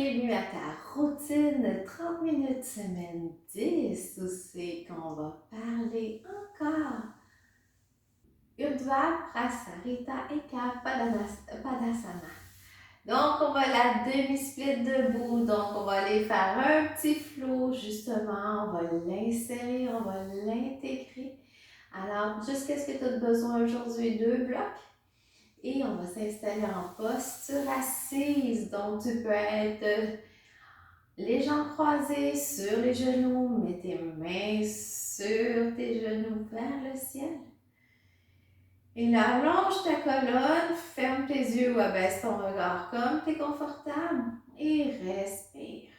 bienvenue à ta routine de 30 minutes semaine 10 où c'est qu'on va parler encore Urdhva Prasarita Eka Padasana. Donc, on va la demi-split debout. Donc, on va aller faire un petit flow, justement. On va l'insérer, on va l'intégrer. Alors, jusqu'à ce que tu aies besoin aujourd'hui, 2 blocs. Et on va s'installer en posture assise. Donc, tu peux être les jambes croisées sur les genoux. Mets tes mains sur tes genoux vers le ciel. Et là, allonge ta colonne, ferme tes yeux ou abaisse ton regard comme tu es confortable et respire.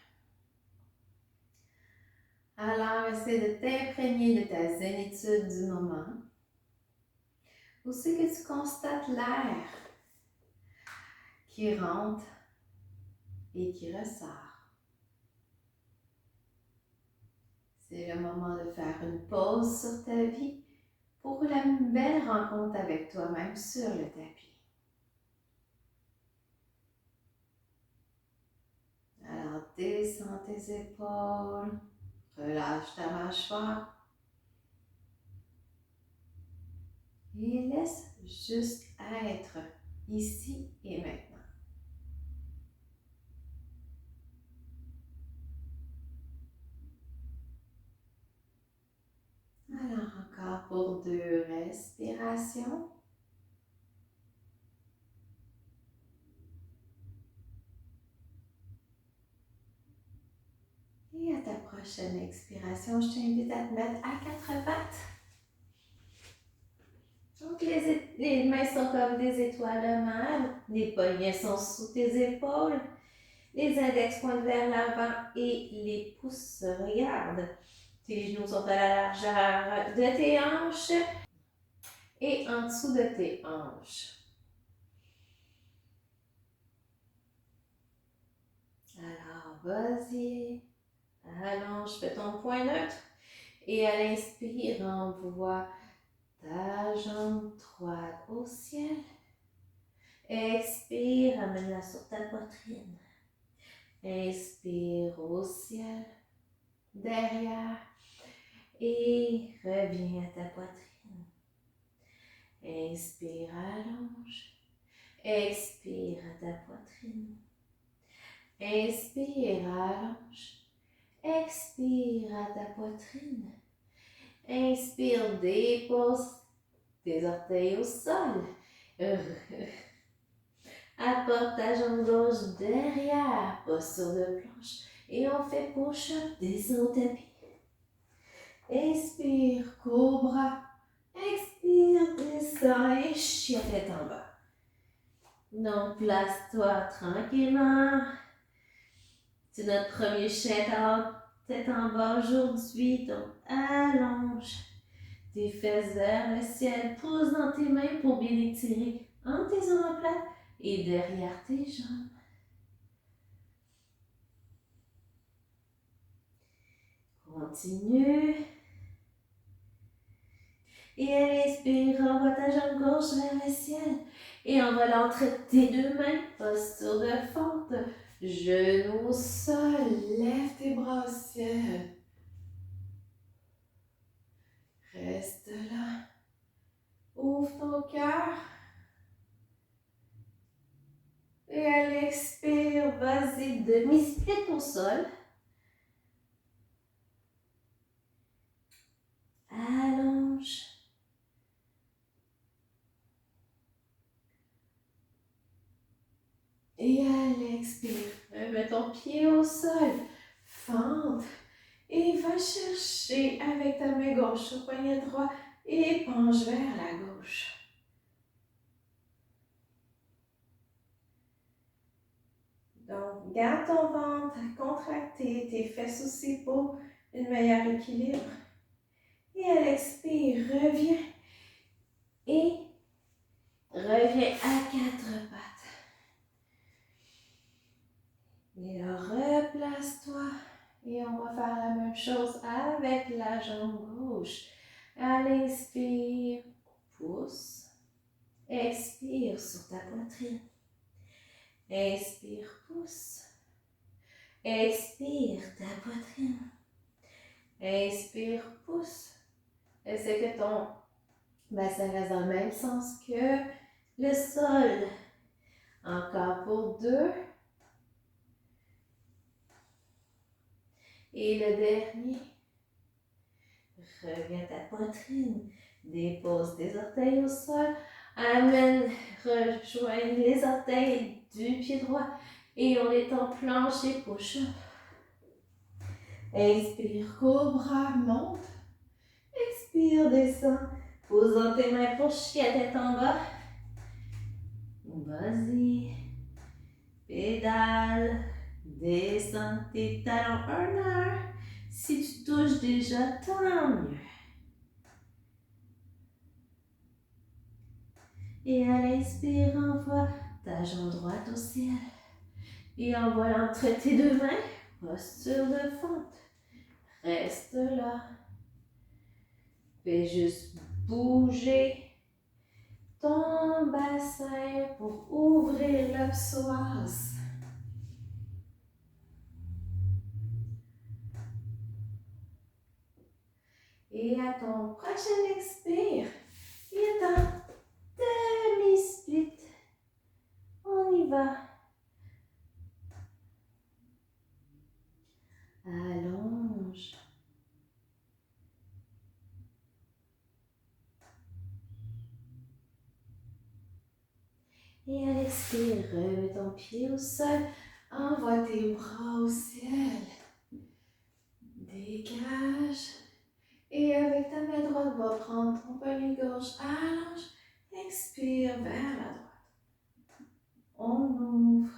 Alors, essaie de t'imprégner de ta zénitude du moment. Où c'est que tu constates l'air qui rentre et qui ressort. C'est le moment de faire une pause sur ta vie pour la belle rencontre avec toi-même sur le tapis. Alors, descends tes épaules, relâche ta mâchoire et laisse juste être ici et maintenant. Alors, encore pour 2 respirations. Et à ta prochaine expiration, je t'invite à te mettre à 4 pattes. Donc, les mains sont comme des étoiles de mer. Les poignets sont sous tes épaules. Les index pointent vers l'avant et les pouces se regardent. Tes genoux sont à la largeur de tes hanches et en dessous de tes hanches. Alors, vas-y. Allonge, fais ton point neutre. Et à l'inspire, envoie ta jambe droite au ciel. Expire, amène-la sur ta poitrine. Inspire au ciel, derrière. Et reviens à ta poitrine. Inspire, allonge. Expire à ta poitrine. Inspire, allonge. Expire à ta poitrine. Inspire, dépose tes orteils au sol. Apporte ta jambe gauche derrière, posture de planche. Et on fait push-up, descends au tapis. Inspire, cobra. Expire, descends et chien tête en bas. Donc, place-toi tranquillement. C'est notre premier chien tête en bas aujourd'hui. Donc, allonge tes fesses vers le ciel. Pousse dans tes mains pour bien étirer entre tes omoplates et derrière tes jambes. Continue. Et à l'inspire, envoie ta jambe gauche vers le ciel. Et on va l'entrer tes 2 mains, posture de fente. Genoux au sol, lève tes bras au ciel. Reste là. Ouvre ton cœur. Et à l'expire, vas-y, demi-split au sol. Allonge. Et à l'expire, mets ton pied au sol. Fente. Et va chercher avec ta main gauche au poignet droit et penche vers la gauche. Donc, garde ton ventre contracté, tes fesses aussi pour un meilleur équilibre. Et à l'expire, reviens. Et reviens à 4 pattes. Et là, replace-toi. Et on va faire la même chose avec la jambe gauche. À l'inspire, pousse. Expire sur ta poitrine. Inspire, pousse. Expire ta poitrine. Inspire, pousse. Essaie que ton bassin reste dans le même sens que le sol. Encore pour 2. Et le dernier. Reviens ta poitrine. Dépose tes orteils au sol. Amène, rejoins les orteils du pied droit. Et on est en plancher push-up. Inspire, cobra, monte. Expire, descends. Posant tes mains pour chier tête en bas. Vas-y. Pédale. Descends tes talons en l'air. Si tu touches déjà, tant mieux. Et à l'inspire, envoie ta jambe droite au ciel. Et envoie entre tes 2 mains. Posture de fente. Reste là. Fais juste bouger ton bassin pour ouvrir le psoas. Et à ton prochain expire, il est un demi-split. On y va. Allonge. Et à l'expire, remets ton pied au sol. Envoie tes bras au ciel. Dégage. Et avec ta main droite, va prendre ton poignet gauche. Allonge. Expire vers la droite. On ouvre.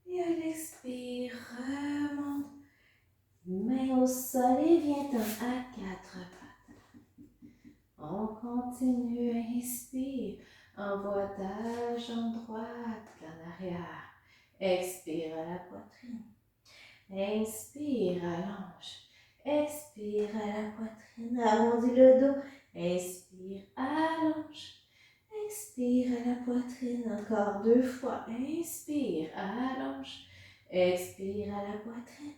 Et à l'expire, remonte. Main au sol et viens-t'en à 4 pattes. On continue, inspire. Envoie ta jambe droite en arrière. Expire à la poitrine. Inspire, allonge. Expire à la poitrine, arrondis le dos. Inspire, allonge. Expire à la poitrine, encore 2 fois. Inspire, allonge. Expire à la poitrine.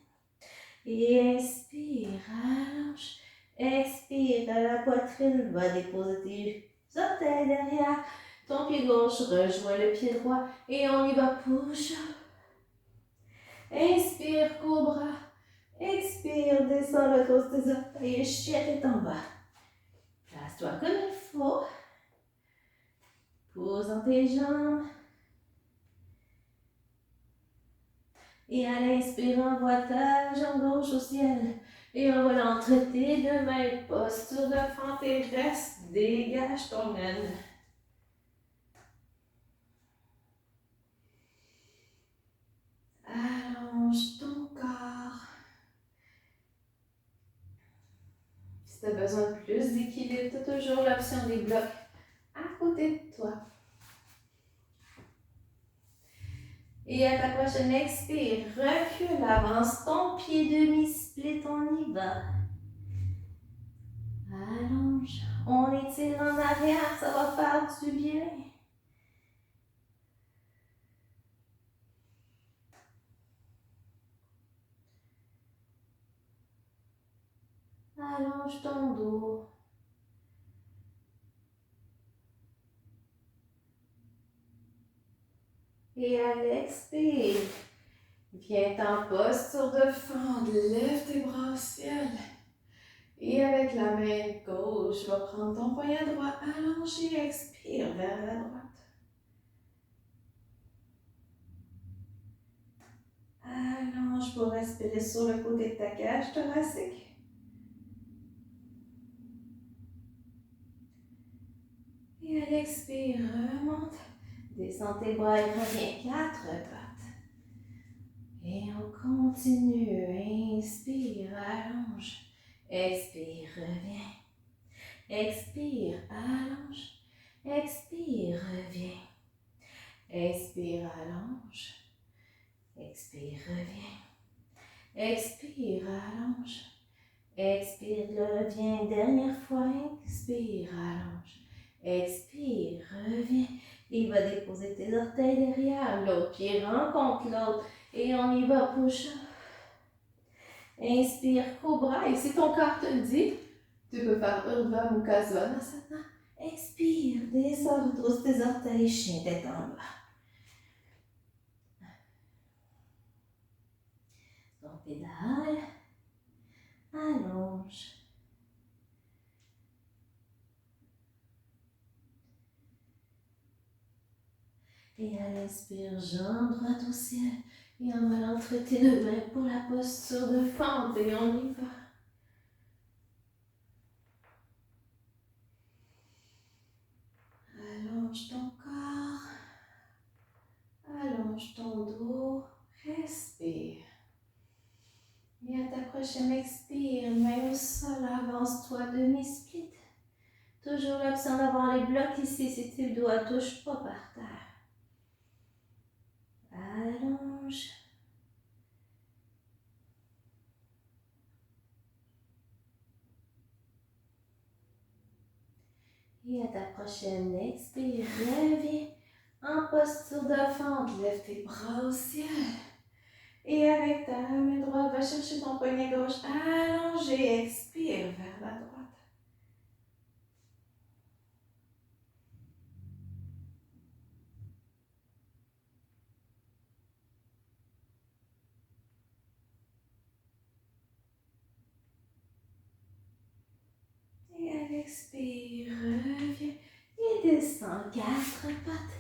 Et inspire, allonge. Expire à la poitrine. Va déposer tes orteils derrière. Ton pied gauche rejoint le pied droit. Et on y va, push up. Inspire, cobra. Expire, descends le dos tes orteils et chien tête en bas. Place-toi comme il faut. Pose dans tes jambes. Et à l'inspire, envoie ta jambe gauche au ciel. Et envoie entre tes 2 mains. Posture de fente et reste. Dégage ton aile. Allonge ton corps. Si tu as besoin de plus d'équilibre, tu as toujours l'option des blocs à côté de toi. Et à ta prochaine expire, recule, avance ton pied demi-split, on y va. Allonge, on étire en arrière, ça va faire du bien. Allonge ton dos. Et à l'expire, viens en posture de fente, lève tes bras au ciel. Et avec la main gauche, tu vas prendre ton poignet droit, allonge et expire vers la droite. Allonge pour respirer sur le côté de ta cage thoracique. Et à l'expire, remonte. Descends tes bras et reviens 4 pattes. Et on continue. Inspire, allonge. Expire, reviens. Expire, allonge. Expire, reviens. Expire, allonge. Expire, reviens. Expire, allonge. Expire, reviens. Dernière fois. Inspire, allonge. Expire, reviens. Il va déposer tes orteils derrière. L'autre pied rencontre l'autre. Et on y va, push. Inspire, cobra. Et si ton corps te le dit, tu peux faire Urdhva Mukha Svanasana. Expire, descends, retrousse tes orteils, chien tête en bas. On pédale, allonge. Et à l'inspire, jambe droite au ciel. Et en allant traiter de main pour la posture de fente. Et on y va. Allonge ton corps. Allonge ton dos. Respire. Et à ta prochaine expire, main au sol, avance-toi, demi-split. Toujours l'option d'avoir les blocs ici si tu le dois, touche pas par terre. Allonge. Et à ta prochaine expire, reviens en posture de fente, lève tes bras au ciel. Et avec ta main droite, va chercher ton poignet gauche allongé, expire vers la droite. Et à l'expire, reviens et descends quatre pattes.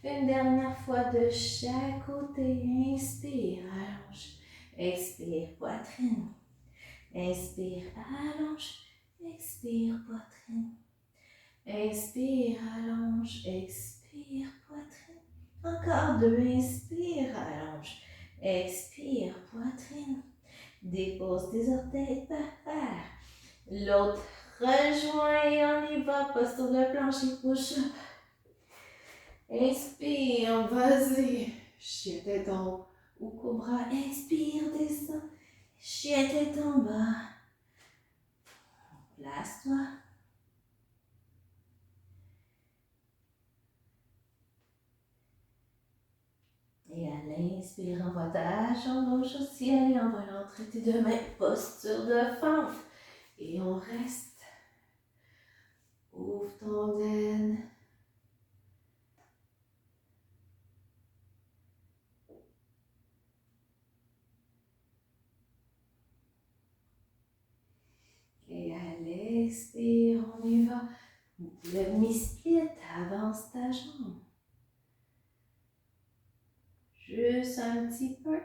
Une dernière fois de chaque côté. Inspire, allonge. Expire, poitrine. Inspire, allonge. Expire, poitrine. Inspire, allonge. Expire, poitrine. Encore deux. Inspire, allonge. Expire, poitrine. Dépose tes orteils par terre. L'autre rejoint et on y va. Posture de plancher, push-up. Inspire, vas-y. Chien tête en haut ou cobra. Inspire, descends. Chien tête en bas. Place-toi. Et à l'inspire, envoie ta jambe gauche au ciel et envoie l'entrée tes deux mains. Posture de fente. Et on reste. Ouvre ton den. Et à l'expire, on y va. Le mi-split, avance ta jambe. Juste un petit peu.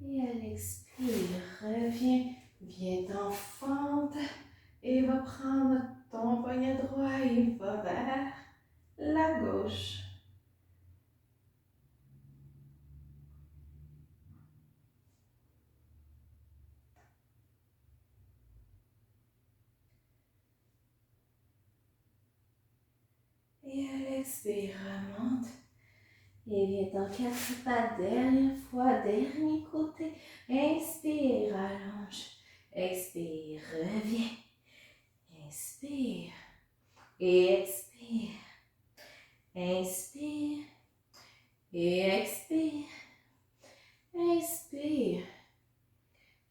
Et à l'expire, reviens, viens en fente et va prendre ton poignet droit et va vers la gauche. Et à l'expire, remonte. Et viens en quatre pattes, dernière fois, dernier côté. Inspire, allonge. Expire, reviens. Inspire. Et expire. Inspire. Et expire. Inspire.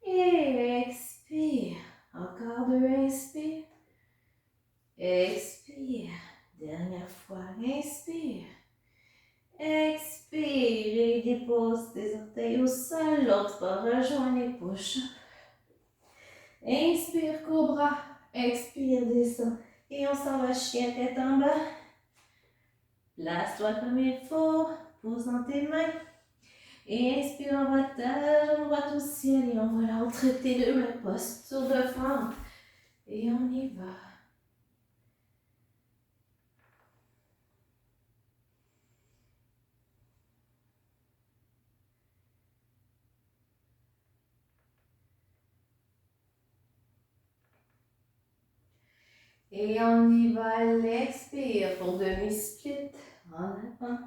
Et expire. Encore deux, inspire. Expire. Dernière fois, inspire. Expire et dépose tes orteils au sol. L'autre va rejoindre les push-ups. Inspire, cobra. Expire, descend. Et on s'en va, chien tête en bas. Place-toi comme il faut. Pose dans tes mains. Et inspire, on va ta jambe droite au ciel. Et on va l'entre tes deux mains. Posture de fente. Et on y va. Et on y va à l'expire pour demi-split en avant.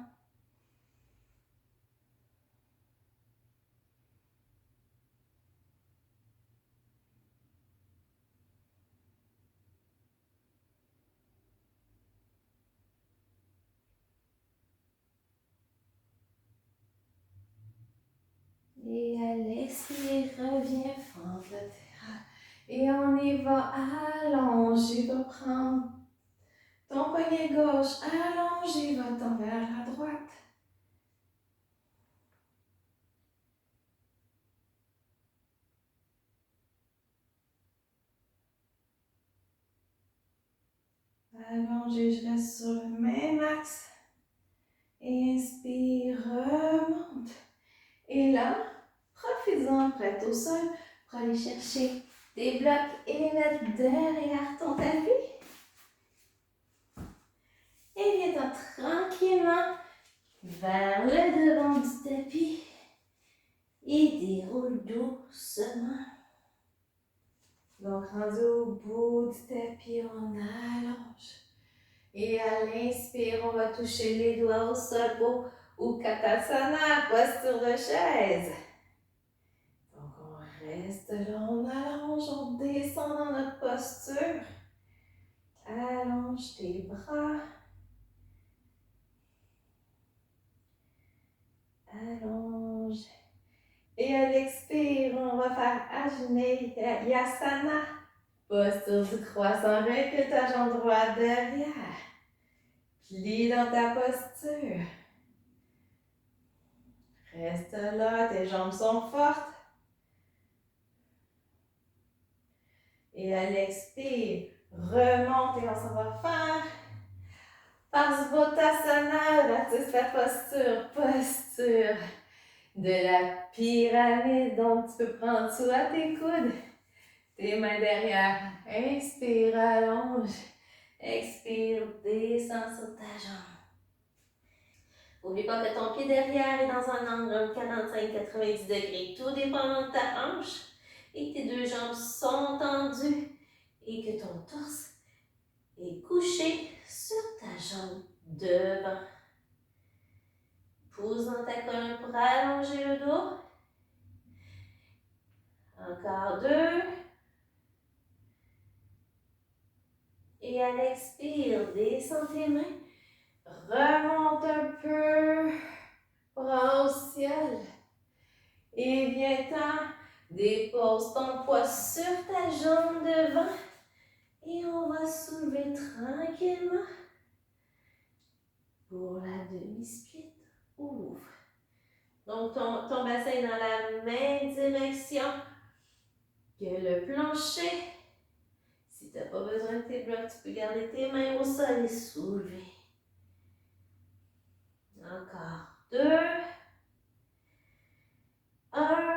Et à l'expire, reviens fendre latéral. Et on y va, allonge, va prendre ton poignet gauche, allongé, va-t'en vers la droite. Allongé, je reste sur le même axe. Inspire, remonte. Et là, profite-en, prête au sol, pour aller chercher des blocs et les mettre derrière ton tapis. Et viens-t'en tranquillement vers le devant du tapis et déroule doucement. Donc, rendu au bout du tapis, on allonge. Et à l'inspire, on va toucher les doigts au sol pour Utkatasana, posture de chaise. Donc, on reste là, on allonge, on descend dans notre posture. Allonge tes bras. Allonge. Et à l'expire, on va faire Ajneyasana. Posture du croissant, recule ta jambe droite derrière. Plie dans ta posture. Reste là, tes jambes sont fortes. Et à l'expire, remonte et on s'en va faire Parsvottasana, bâtisse ta posture, posture de la pyramide. Donc tu peux prendre soit tes coudes, tes mains derrière. Inspire, allonge. Expire, descends sur ta jambe. N'oublie pas que ton pied derrière est dans un angle de 45-90 degrés, tout dépendant de ta hanche, et que tes deux jambes sont tendues et que ton torse est couché sur ta jambe devant. Pousse dans ta colonne pour allonger le dos. Encore 2. Et à l'expire, descends tes mains. Remonte un peu. Bras au ciel. Et viens-t'en. Dépose ton poids sur ta jambe devant. Et on va soulever tranquillement. Pour la demi-split, ouvre. Donc ton bassin est dans la même direction que le plancher. Si tu n'as pas besoin de tes blocs, tu peux garder tes mains au sol et soulever. Encore 2. 1.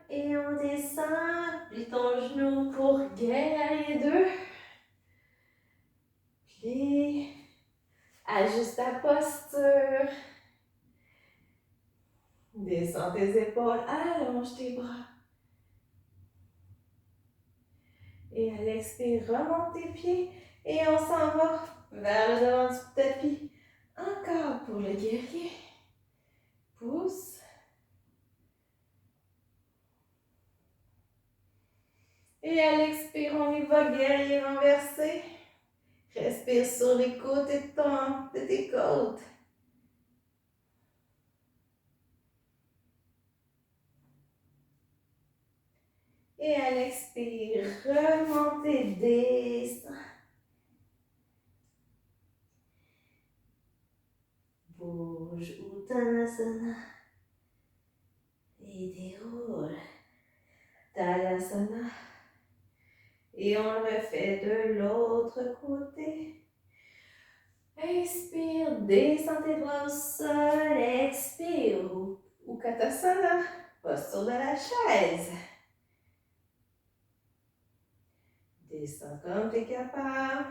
Et on descend. Plie ton genou pour guerrier 2. Plie. Ajuste ta posture. Descends tes épaules. Allonge tes bras. Et à l'expire, remonte tes pieds. Et on s'en va vers le devant du tapis. Encore pour le guerrier. Pousse. Et à l'expire, on y va, guerrier renversé. Respire sur les côtés de tes côtes. Et à l'expire, remonte et descends. Bouge Uttanasana. Et déroule. Tadasana. Et on le refait de l'autre côté. Inspire, descends tes doigts au sol. Expire, Utkatasana, posture de la chaise. Descends comme tu es capable.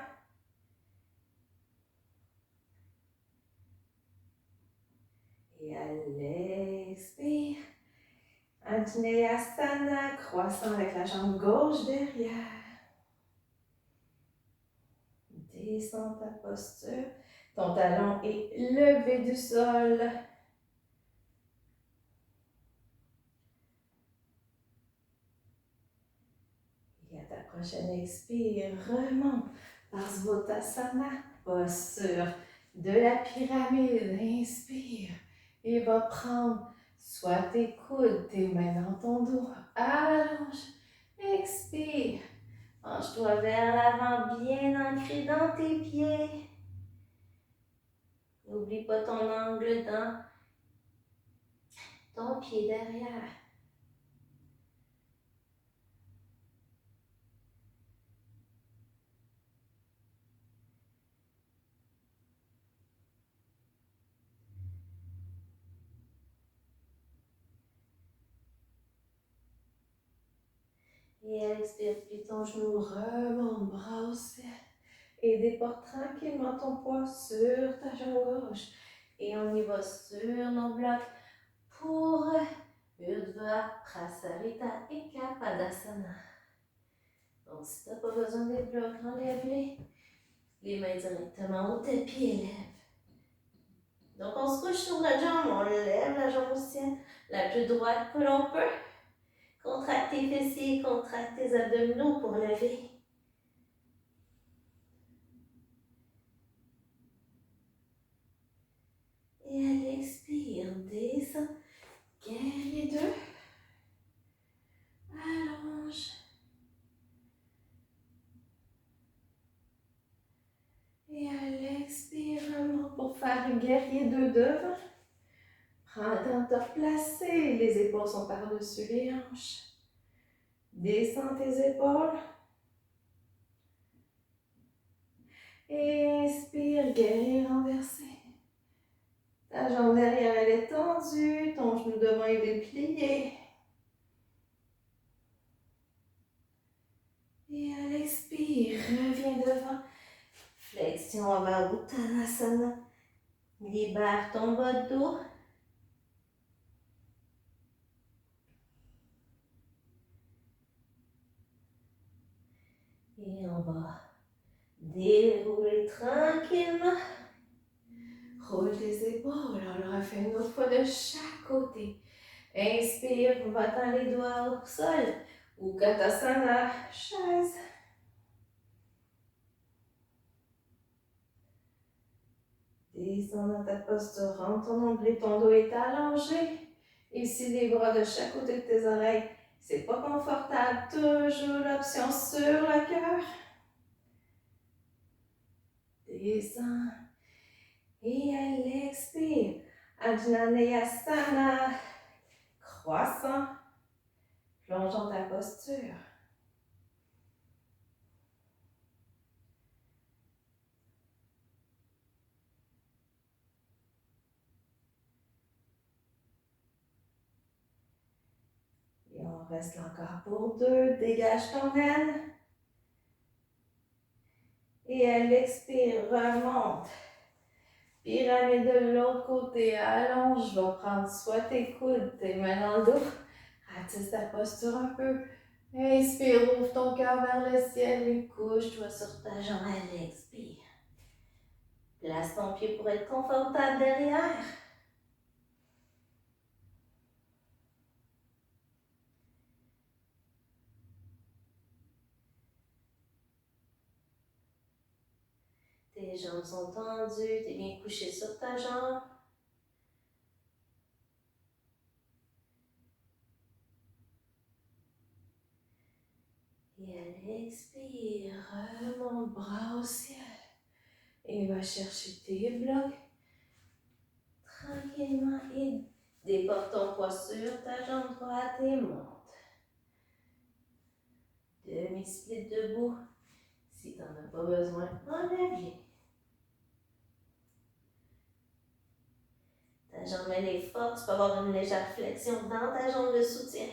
Et à l'expire, Ajneyasana, croissant avec la jambe gauche derrière. Descends ta posture. Ton talon est levé du sol. Et à ta prochaine expire, remonte. Parsvottasana, posture de la pyramide. Inspire. Et va prendre Soit tes coudes, tes mains dans ton dos. Allonge. Expire. Penche-toi vers l'avant, bien ancré dans tes pieds. N'oublie pas ton angle dans ton pied derrière. Et expire, plie ton genou, remonte, bras au ciel. Et déporte tranquillement ton poids sur ta jambe gauche. Et on y va sur nos blocs pour Urdhva Prasarita Eka Padasana. Donc, si tu n'as pas besoin des blocs, enlève-les. Les mains directement au tapis, élève. Donc, on se couche sur notre jambe, on lève la jambe au ciel, la plus droite que l'on peut. Contracte tes fessiers, contracte tes abdominaux pour lever. Et à l'expire, descends. Guerrier 2. Allonge. Et à l'expire, remonte pour faire guerrier 2 devant. Prends le temps de te replacer. Les épaules sont par-dessus les hanches. Descends tes épaules. Inspire, guerrier renversé. Ta jambe derrière, elle est tendue. Ton genou devant, il est plié. Et à l'expire, reviens devant. Flexion vers Uttanasana. Libère ton bas de dos. Et on va dérouler tranquillement. Roule tes épaules. On le refait une autre fois de chaque côté. Inspire, va-t'en les doigts au sol. Uttanasana, chaise. Descends dans ta posture, rentre ton nombril, ton dos est allongé. Ici, les bras de chaque côté de tes oreilles. C'est pas confortable, toujours l'option sur le cœur. Descends. Et à l'expire, Ajnanayasana, croissant, plongeons ta posture. Et on reste encore pour 2, dégage ton aile. Et à l'expire, remonte. Pyramide de l'autre côté, allonge, je vais prendre soit tes coudes, tes mains dans le dos. Attisse ta posture un peu. Inspire, ouvre ton cœur vers le ciel et couche-toi sur ta jambe à l'expire. Place ton pied pour être confortable derrière. Tes jambes sont tendues, tu es bien couché sur ta jambe. Et à l'expire, remonte bras au ciel. Et va chercher tes blocs. Tranquillement et déporte ton poids sur ta jambe droite et monte. Demi-split debout. Si tu n'en as pas besoin, enlève-les. Ta jambe elle est forte, tu peux avoir une légère flexion dans ta jambe de soutien.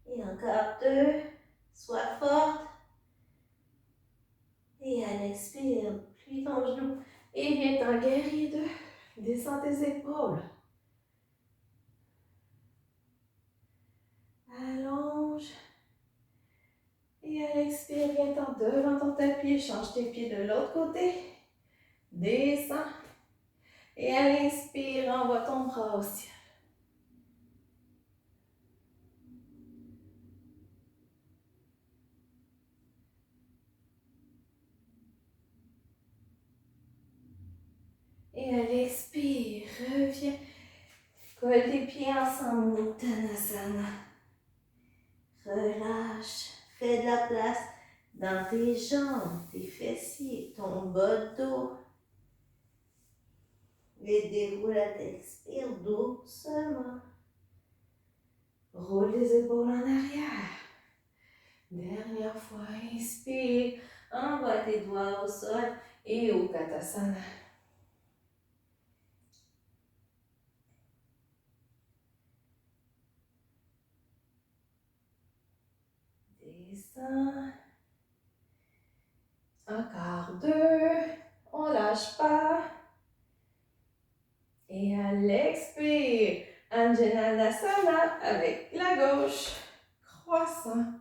Et encore 2. Sois forte. Et à l'expire, plie ton genou. Et viens t'en guerrier 2. Descends tes épaules. Allonge. Et à l'expire, viens-t'en devant ton tapis. Change tes pieds de l'autre côté. Descends. Et à l'inspire, envoie ton bras au ciel. Colle tes pieds ensemble, Uttanasana. Relâche. Fais de la place dans tes jambes, tes fessiers, ton bas de dos. Et déroule à l'expire doucement. Roule les épaules en arrière. Dernière fois, inspire. Envoie tes doigts au sol et au Uttanasana. Descends. Encore 2. On lâche pas. Et à l'expire, Anjaneyasana avec la gauche. Croissant.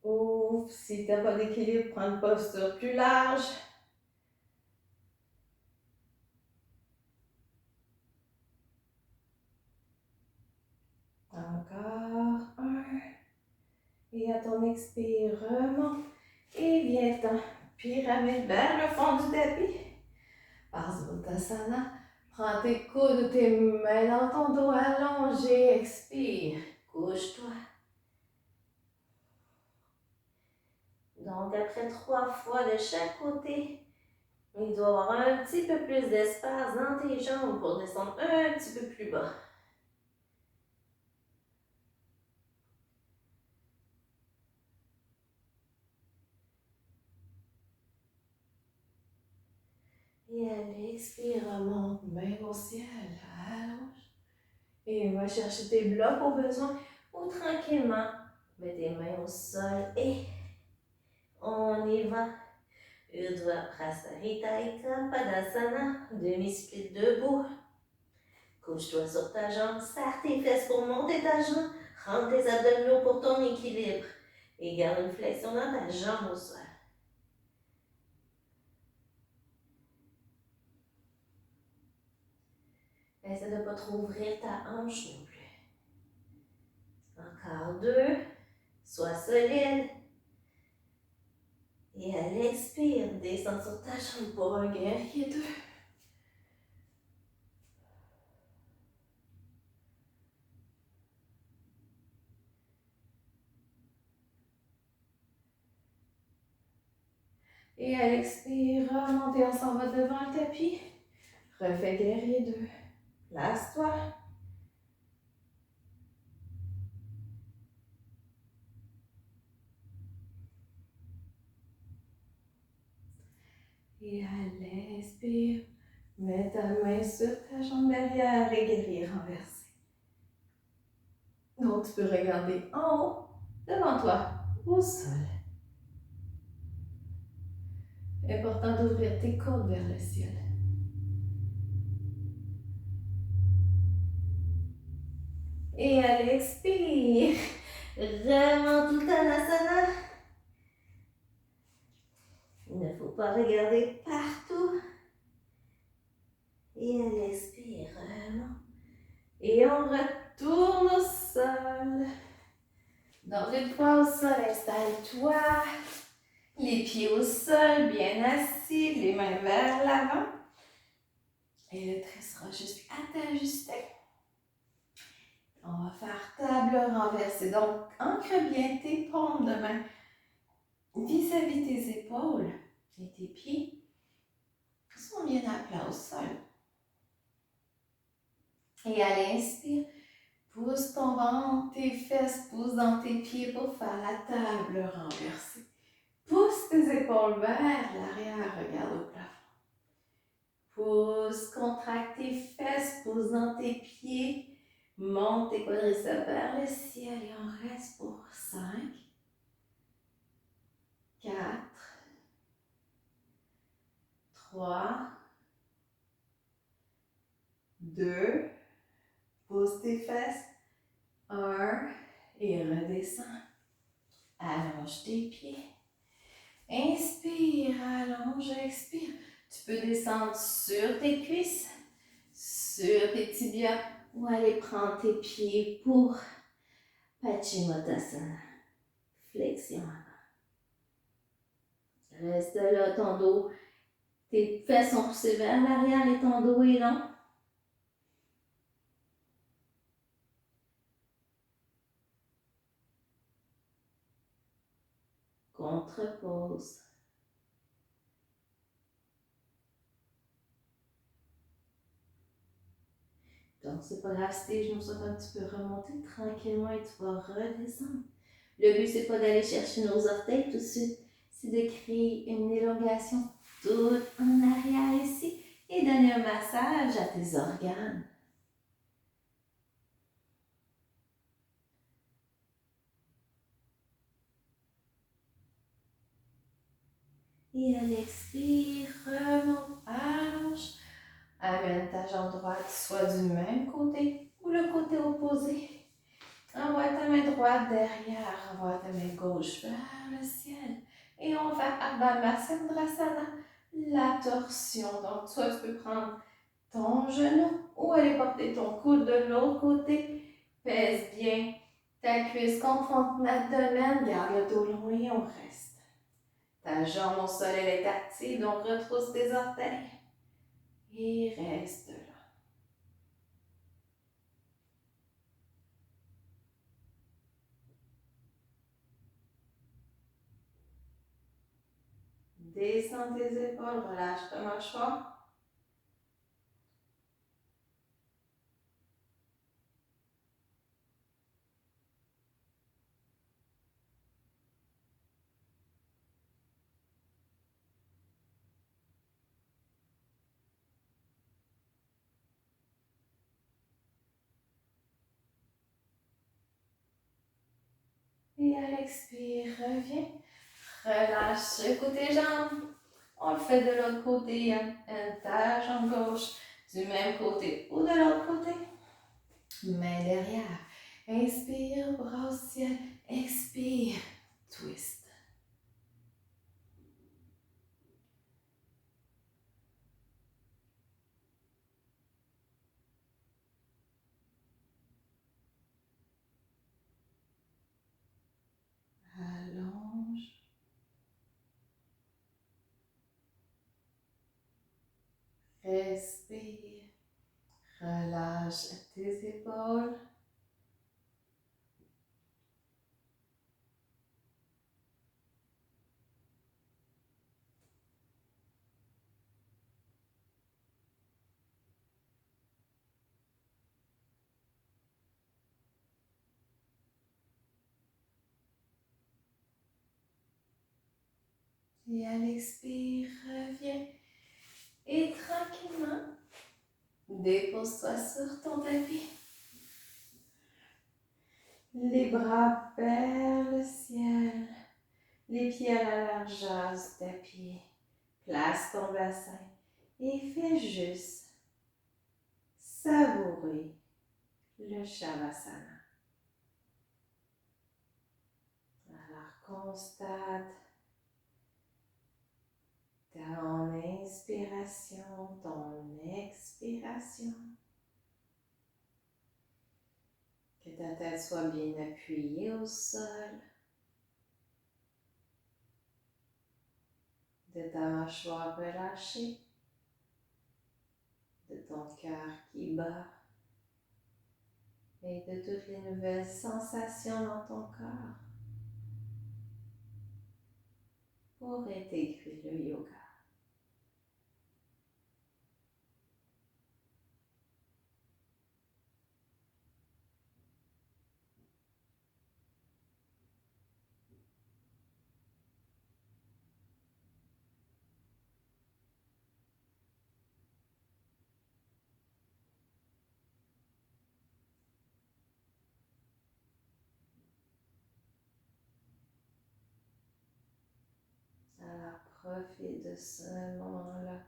Ouvre. Si tu n'as pas d'équilibre, prends une posture plus large. Encore 1. Et à ton expire, remonte. Et viens-t'en. Pyramide vers le fond du tapis. Parsvottasana. Prends tes coudes, tes mains dans ton dos allongé. Expire. Couche-toi. Donc, après 3 fois de chaque côté, il doit y avoir un petit peu plus d'espace dans tes jambes pour descendre un petit peu plus bas. Et à l'expire, remonte, main au ciel, allonge. Et va chercher tes blocs au besoin ou tranquillement, mets tes mains au sol et on y va. Urdhva Prasarita Padasana, demi-split debout. Couche-toi sur ta jambe, serre tes fesses pour monter ta jambe, rentre tes abdominaux pour ton équilibre et garde une flexion dans ta jambe au sol. Essaie de ne pas trop ouvrir ta hanche non plus. Encore 2. Sois solide. Et à l'expire, descends sur ta jambe pour un guerrier 2. Et à l'expire, remontez, on s'en va devant le tapis. Refais guerrier 2. Place-toi. Et à l'expire, mets ta main sur ta jambe derrière et guerrier renversé. Donc, tu peux regarder en haut, devant toi, au sol. Important d'ouvrir tes côtes vers le ciel. Et à l'expire, remonte Uttanasana. Il ne faut pas regarder partout. Et à l'expire, remonte. Et on retourne au sol. Donc, une fois au sol, installe-toi. Les pieds au sol, bien assis, les mains vers l'avant. Et le trait sera juste à t'ajuster. On va faire table renversée. Donc, ancre bien tes paumes de main vis-à-vis tes épaules et tes pieds sont bien à plat au sol. Et à l'inspire, pousse ton ventre, tes fesses, pousse dans tes pieds pour faire la table renversée. Pousse tes épaules vers l'arrière, regarde au plafond. Pousse, contracte tes fesses, pousse dans tes pieds, monte tes quadriceps vers le ciel et on reste pour 5, 4, 3, 2, pousse tes fesses, 1 et redescends. Allonge tes pieds. Inspire, allonge, expire. Tu peux descendre sur tes cuisses, sur tes tibias ou aller prendre tes pieds pour Paschimottanasana. Flexion avant. Reste là, ton dos, Tes fesses sont poussées vers l'arrière et ton dos est long. Contre-pose. Donc, c'est pas grave si tes genoux sont un petit peu remontés tranquillement et tu vas redescendre. Le but, c'est pas d'aller chercher nos orteils tout de suite, c'est de créer une élongation toute en arrière ici et donner un massage à tes organes. Et à l'expire, remonte, allonge. Amène ta jambe droite soit du même côté ou le côté opposé. Envoie ta main droite derrière, envoie ta main gauche vers le ciel. Et on va Ardha Matsyendrasana, la torsion. Donc, soit tu peux prendre ton genou ou aller porter ton coude de l'autre côté. Pèse bien ta cuisse contre ton abdomen, garde le dos long et on reste. Ta jambe au sol, elle est active, donc retrousse tes orteils et reste là. Descends tes épaules, relâche ta mâchoire. Et à l'expire, reviens. Relâche le côté jambe. On le fait de l'autre côté. Ta jambe gauche du même côté ou de l'autre côté. Main derrière. Inspire, bras au ciel. Expire, twist. Allonge. Respire. Relâche tes épaules. Et à l'expire, reviens. Et tranquillement, dépose-toi sur ton tapis. Les bras vers le ciel. Les pieds à la largeur du tapis. Place ton bassin et fais juste savourer le Shavasana. Alors constate ton inspiration, ton expiration. Que ta tête soit bien appuyée au sol. De ta mâchoire relâchée. De ton cœur qui bat. Et de toutes les nouvelles sensations dans ton corps. Pour intégrer le yoga. Alors profite de ce moment-là,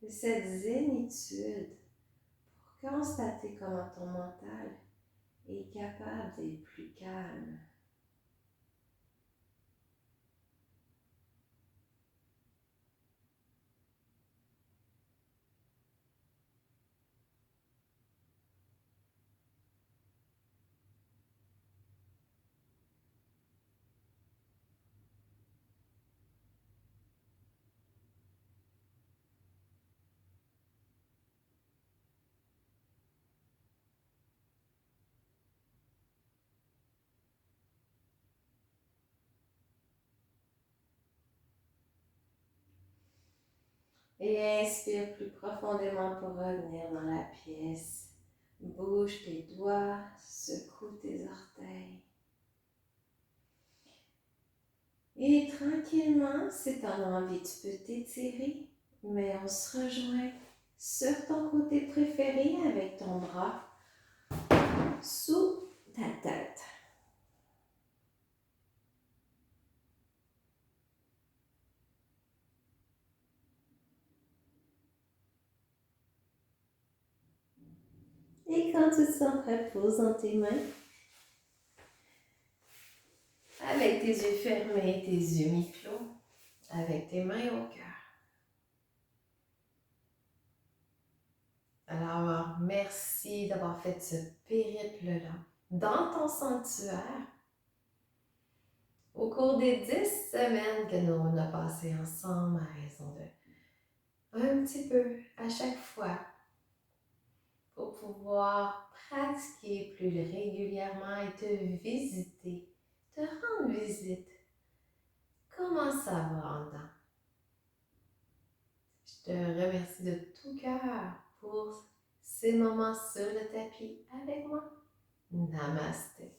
de cette zénitude pour constater comment ton mental est capable d'être plus calme. Et inspire plus profondément pour revenir dans la pièce. Bouge tes doigts, secoue tes orteils. Et tranquillement, si tu en as envie, tu peux t'étirer, mais on se rejoint sur ton côté préféré avec ton bras sous ta tête. Et quand tu te sens prêt, pose dans tes mains. Avec tes yeux fermés, tes yeux mi-clos, avec tes mains au cœur. Alors, merci d'avoir fait ce périple-là dans ton sanctuaire au cours des 10 semaines que nous avons passées ensemble à raison de un petit peu à chaque fois pour pouvoir pratiquer plus régulièrement et te visiter, te rendre visite. Comment ça va en dedans? Je te remercie de tout cœur pour ces moments sur le tapis avec moi. Namasté.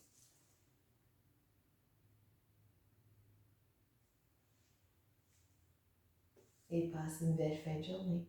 Et passe une belle fin de journée.